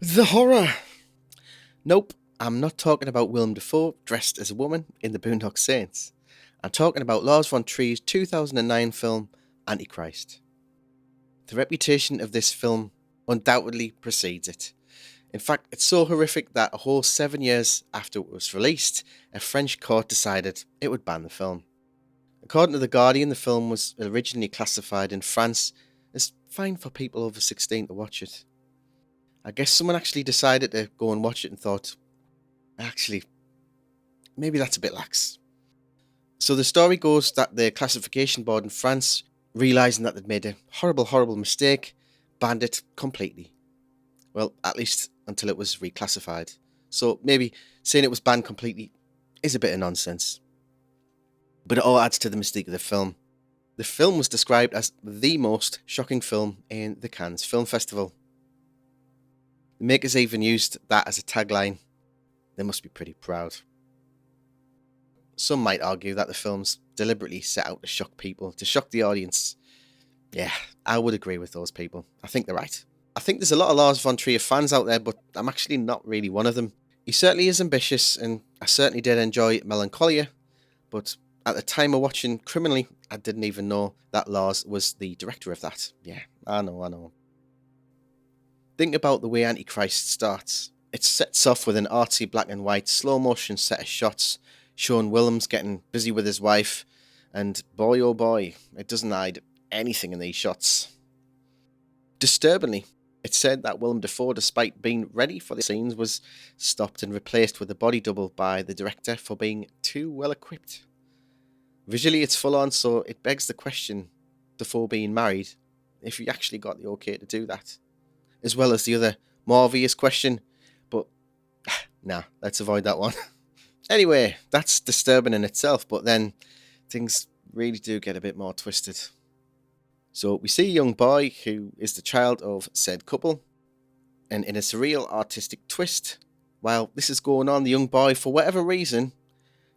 The horror! Nope, I'm not talking about Willem Dafoe dressed as a woman in the Boondock Saints. I'm talking about Lars von Trier's 2009 film Antichrist. The reputation of this film undoubtedly precedes it. In fact, it's so horrific that a whole 7 years after it was released, a French court decided it would ban the film. According to The Guardian, the film was originally classified in France as fine for people over 16 to watch it. I guess someone actually decided to go and watch it and thought, actually, maybe that's a bit lax. So the story goes that the classification board in France, realising that they'd made a horrible, horrible mistake, banned it completely. Well, at least until it was reclassified. So maybe saying it was banned completely is a bit of nonsense. But it all adds to the mystique of the film. The film was described as the most shocking film in the Cannes Film Festival. The makers even used that as a tagline. They must be pretty proud. Some might argue that the film's deliberately set out to shock people, to shock the audience. Yeah, I would agree with those people. I think they're right. I think there's a lot of Lars von Trier fans out there, but I'm actually not really one of them. He certainly is ambitious, and I certainly did enjoy Melancholia, but at the time of watching Criminally, I didn't even know that Lars was the director of that. Yeah, I know. Think about the way Antichrist starts. It sets off with an artsy black and white slow motion set of shots showing Willems getting busy with his wife, and boy oh boy, it doesn't hide anything in these shots. Disturbingly, it said that Willem Dafoe, despite being ready for the scenes, was stopped and replaced with a body double by the director for being too well equipped. Visually, it's full on, so it begs the question, Dafoe being married, if he actually got the okay to do that. As well as the other more obvious question, but nah, let's avoid that one. Anyway, that's disturbing in itself, but then things really do get a bit more twisted. So we see a young boy who is the child of said couple, and in a surreal artistic twist, while this is going on, the young boy, for whatever reason,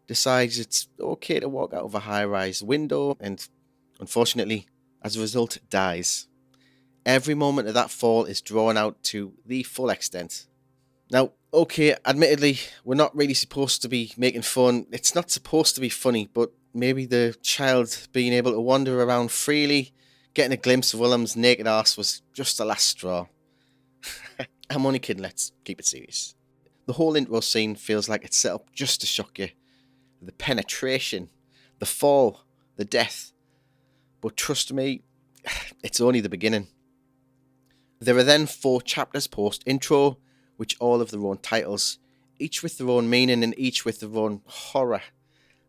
decides it's okay to walk out of a high-rise window and, unfortunately, as a result, dies. Every moment of that fall is drawn out to the full extent. Now, okay, admittedly, we're not really supposed to be making fun. It's not supposed to be funny, but maybe the child being able to wander around freely, getting a glimpse of Willem's naked ass was just the last straw. I'm only kidding, let's keep it serious. The whole intro scene feels like it's set up just to shock you. The penetration, the fall, the death. But trust me, it's only the beginning. There are then 4 chapters post-intro, which all have their own titles, each with their own meaning and each with their own horror,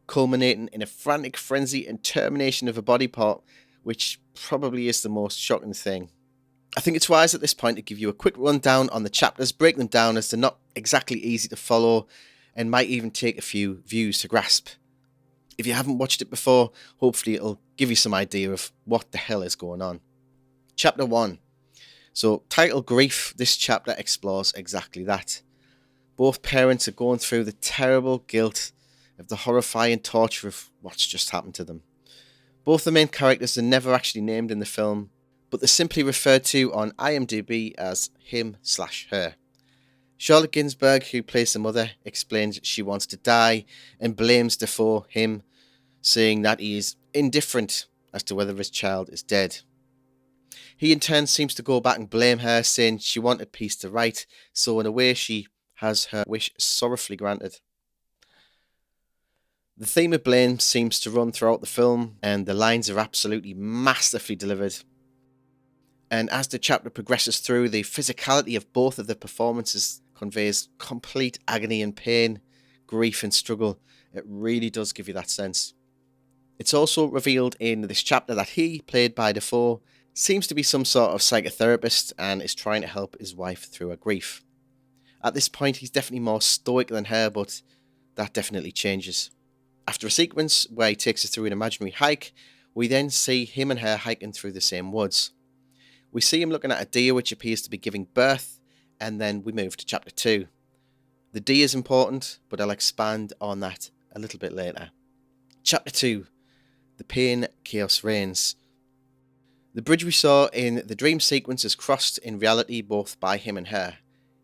culminating in a frantic frenzy and termination of a body part, which probably is the most shocking thing. I think it's wise at this point to give you a quick rundown on the chapters, break them down as they're not exactly easy to follow and might even take a few views to grasp. If you haven't watched it before, hopefully it'll give you some idea of what the hell is going on. Chapter 1. So, titled Grief, this chapter explores exactly that. Both parents are going through the terrible guilt of the horrifying torture of what's just happened to them. Both the main characters are never actually named in the film, but they're simply referred to on IMDb as him/her. Charlotte Gainsbourg, who plays the mother, explains she wants to die and blames Dafoe, him, saying that he is indifferent as to whether his child is dead. He in turn seems to go back and blame her, saying she wanted peace to write, so in a way she has her wish sorrowfully granted. The theme of blame seems to run throughout the film, and the lines are absolutely masterfully delivered. And as the chapter progresses through, the physicality of both of the performances conveys complete agony and pain, grief and struggle. It really does give you that sense. It's also revealed in this chapter that he, played by Dafoe, seems to be some sort of psychotherapist and is trying to help his wife through her grief. At this point, he's definitely more stoic than her, but that definitely changes. After a sequence where he takes us through an imaginary hike, we then see him and her hiking through the same woods. We see him looking at a deer which appears to be giving birth, and then we move to chapter 2. The deer is important, but I'll expand on that a little bit later. Chapter 2. The pain, chaos reigns. The bridge we saw in the dream sequence is crossed in reality both by him and her.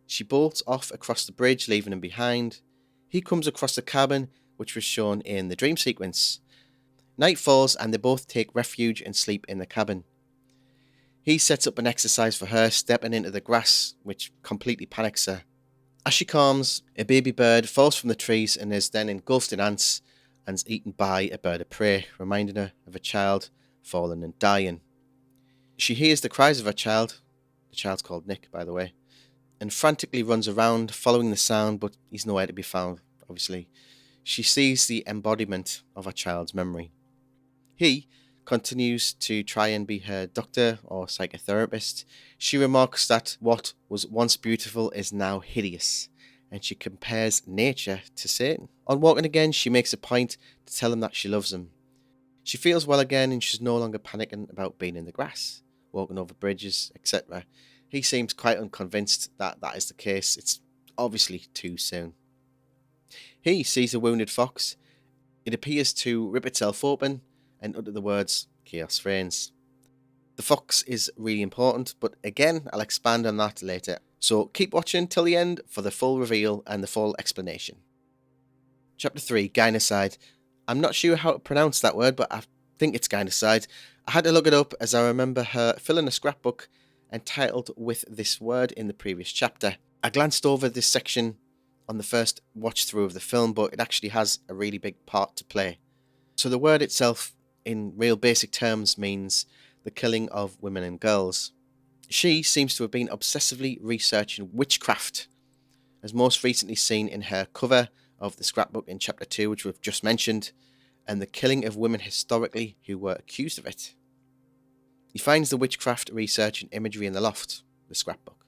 She bolts off across the bridge, leaving him behind. He comes across the cabin, which was shown in the dream sequence. Night falls and they both take refuge and sleep in the cabin. He sets up an exercise for her, stepping into the grass, which completely panics her. As she calms, a baby bird falls from the trees and is then engulfed in ants and is eaten by a bird of prey, reminding her of a child fallen and dying. She hears the cries of her child. The child's called Nick, by the way, and frantically runs around following the sound, but he's nowhere to be found, obviously. She sees the embodiment of her child's memory. He continues to try and be her doctor or psychotherapist. She remarks that what was once beautiful is now hideous, and she compares nature to Satan. On walking again, she makes a point to tell him that she loves him. She feels well again and she's no longer panicking about being in the grass, walking over bridges, etc. He seems quite unconvinced that that is the case. It's obviously too soon. He sees a wounded fox. It appears to rip itself open and utter the words, "Chaos reigns." The fox is really important, but again, I'll expand on that later. So keep watching till the end for the full reveal and the full explanation. Chapter 3, Genocide. I'm not sure how to pronounce that word, but I think it's Genocide. I had to look it up as I remember her filling a scrapbook entitled with this word in the previous chapter. I glanced over this section on the first watch through of the film, but it actually has a really big part to play. So the word itself, in real basic terms, means the killing of women and girls. She seems to have been obsessively researching witchcraft, as most recently seen in her cover of the scrapbook in chapter 2, which we've just mentioned, and the killing of women historically who were accused of it. He finds the witchcraft research and imagery in the loft, the scrapbook.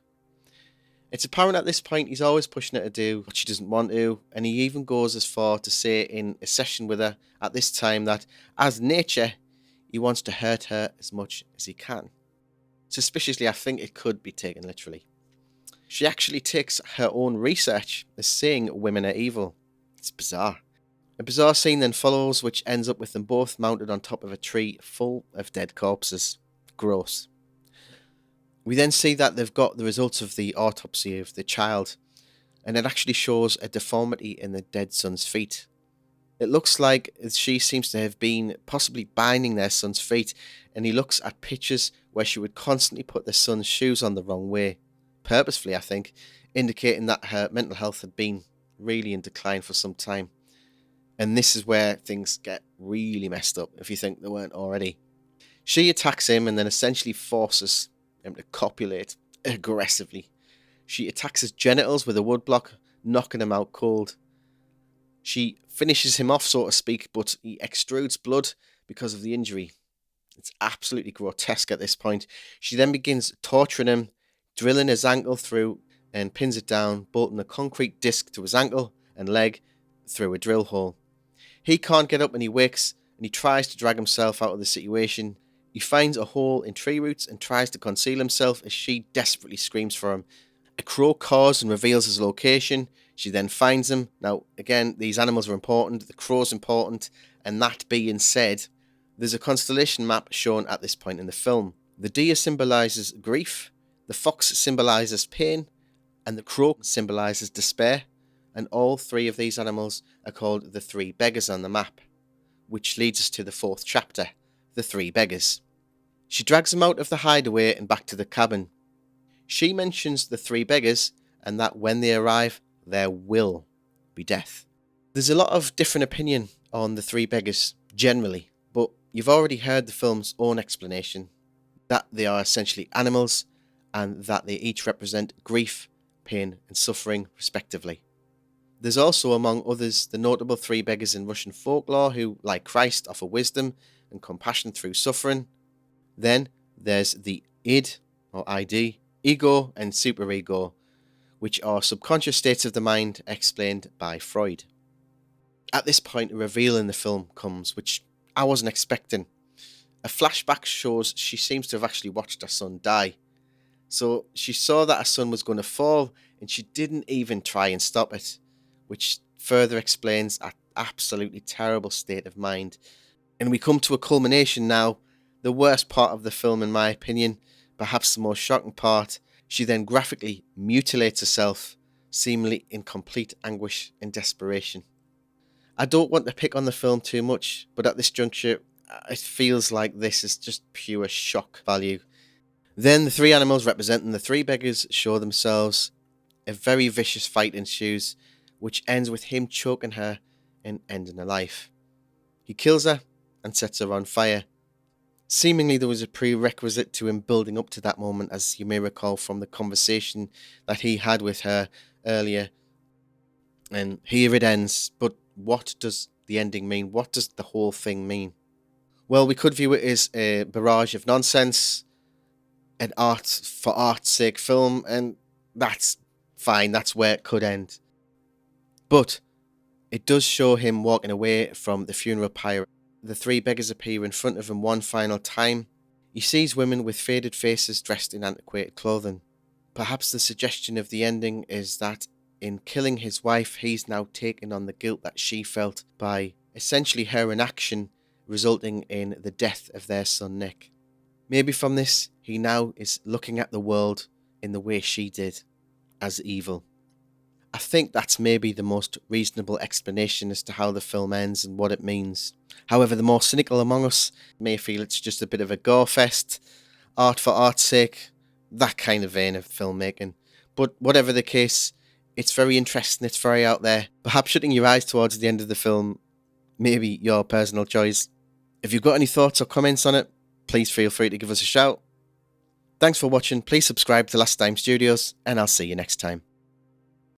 It's apparent at this point he's always pushing her to do what she doesn't want to, and he even goes as far to say in a session with her at this time that, as nature, he wants to hurt her as much as he can. Suspiciously, I think it could be taken literally. She actually takes her own research as saying women are evil. It's bizarre. A bizarre scene then follows, which ends up with them both mounted on top of a tree full of dead corpses. Gross. We then see that they've got the results of the autopsy of the child, and it actually shows a deformity in the dead son's feet. It looks like she seems to have been possibly binding their son's feet, and he looks at pictures where she would constantly put their son's shoes on the wrong way, purposefully I think, indicating that her mental health had been really in decline for some time. And this is where things get really messed up, if you think they weren't already. She attacks him and then essentially forces him to copulate aggressively. She attacks his genitals with a woodblock, knocking him out cold. She finishes him off, so to speak, but he extrudes blood because of the injury. It's absolutely grotesque at this point. She then begins torturing him, drilling his ankle through and pins it down, bolting a concrete disc to his ankle and leg through a drill hole. He can't get up and he wakes, and he tries to drag himself out of the situation. He finds a hole in tree roots and tries to conceal himself as she desperately screams for him. A crow caws and reveals his location. She then finds him. Now, again, these animals are important. The crow's important. And that being said, there's a constellation map shown at this point in the film. The deer symbolises grief, the fox symbolises pain, and the crow symbolises despair. And all three of these animals are called the three beggars on the map, which leads us to the fourth chapter, the three beggars. She drags them out of the hideaway and back to the cabin. She mentions the three beggars and that when they arrive, there will be death. There's a lot of different opinion on the three beggars generally, but you've already heard the film's own explanation, that they are essentially animals and that they each represent grief, pain and suffering respectively. There's also, among others, the notable three beggars in Russian folklore who, like Christ, offer wisdom and compassion through suffering. Then there's the id, or ID, ego and superego, which are subconscious states of the mind explained by Freud. At this point, a reveal in the film comes, which I wasn't expecting. A flashback shows she seems to have actually watched her son die. So she saw that her son was going to fall, and she didn't even try and stop it, which further explains an absolutely terrible state of mind. And we come to a culmination now, the worst part of the film in my opinion, perhaps the most shocking part. She then graphically mutilates herself, seemingly in complete anguish and desperation. I don't want to pick on the film too much, but at this juncture, it feels like this is just pure shock value. Then the three animals representing the three beggars show themselves. A very vicious fight ensues, which ends with him choking her and ending her life. He kills her and sets her on fire. Seemingly there was a prerequisite to him building up to that moment, as you may recall from the conversation that he had with her earlier. And here it ends, but what does the ending mean? What does the whole thing mean? Well, we could view it as a barrage of nonsense, an art for art's sake film, and that's fine, that's where it could end. But it does show him walking away from the funeral pyre. The three beggars appear in front of him one final time. He sees women with faded faces dressed in antiquated clothing. Perhaps the suggestion of the ending is that in killing his wife, he's now taken on the guilt that she felt by essentially her inaction, resulting in the death of their son Nick. Maybe from this, he now is looking at the world in the way she did, as evil. I think that's maybe the most reasonable explanation as to how the film ends and what it means. However, the more cynical among us may feel it's just a bit of a gore fest, art for art's sake, that kind of vein of filmmaking. But whatever the case, it's very interesting, it's very out there. Perhaps shutting your eyes towards the end of the film may be your personal choice. If you've got any thoughts or comments on it, please feel free to give us a shout. Thanks for watching, please subscribe to Last Time Studios, and I'll see you next time.